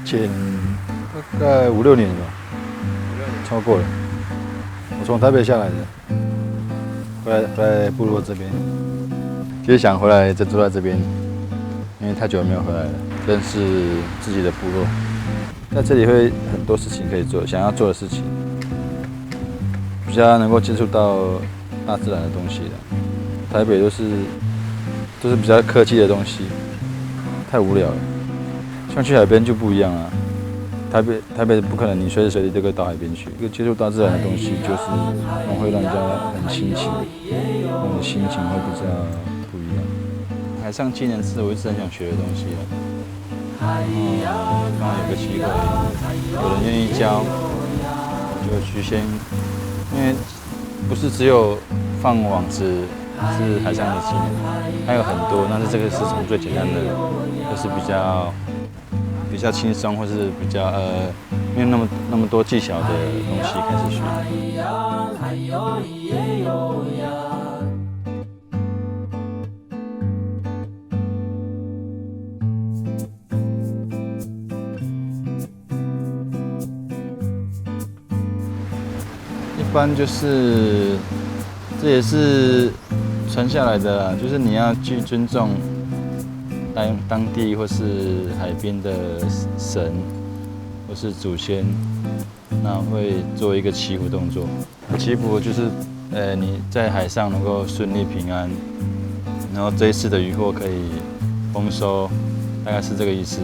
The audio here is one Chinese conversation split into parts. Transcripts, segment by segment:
剪大概5、6年了吧，超过了。我从台北下来的，回来部落这边，就是想回来再住在这边，因为太久没有回来了，认识自己的部落，在这里会很多事情可以做，想要做的事情，比较能够接触到大自然的东西的。台北都是比较科技的东西，太无聊了。像去海边就不一样了，台北不可能你随时随地都可以到海边去。一个接触大自然的东西，就是会让人家很亲切，让你的心情会比较不一样。海上技能是我一直很想学的东西了。刚好有个机会，有人愿意教，我就去先，因为不是只有放网子是海上的技能，还有很多，但是这个是从最简单的，就是比较轻松，或是比较没有那么多技巧的东西开始学。一般就是这也是传下来的啦，就是你要去尊重当地或是海边的神或是祖先，那会做一个祈福动作。祈福就是你在海上能够顺利平安，然后这一次的渔获可以丰收，大概是这个意思。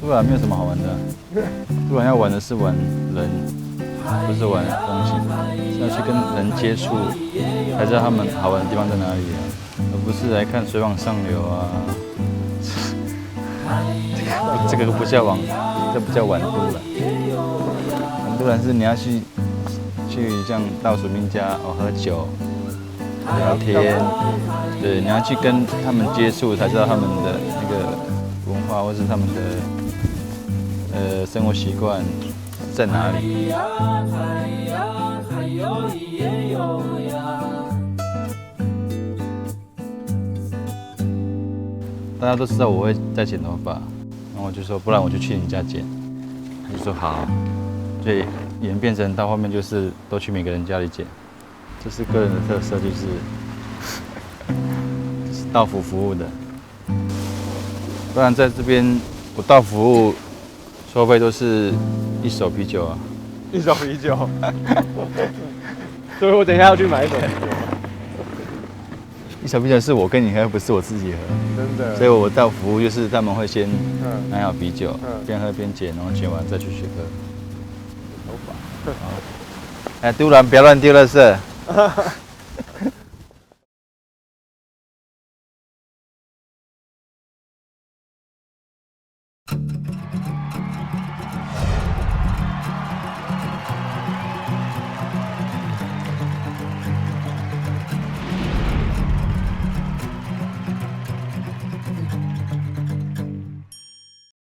不然没有什么好玩的，不然要玩的是玩人，不是玩风景，是要去跟人接触，才知道他们好玩的地方在哪里啊，而不是来看水往上流啊。这个不叫这不叫玩都了。玩都然是你要去像倒数命家喝酒、聊天，对，你要去跟他们接触，才知道他们的那个文化或是他们的。生活习惯在哪里？大家都知道我会在剪头发，然后我就说，不然我就去你家剪。他就说好，所以演变成到后面就是都去每个人家里剪，这是个人的特色，就是到府服务的。不然在这边不到服务。收费都是1手啤酒啊，1手啤酒，所以我等一下要去买1手啤酒。1手啤酒是我跟你喝，不是我自己喝。真的。所以我到服务就是他们会先买好啤酒，边喝边剪，然后剪完再去学喝。头发。哎，丢人，不要乱丢垃圾。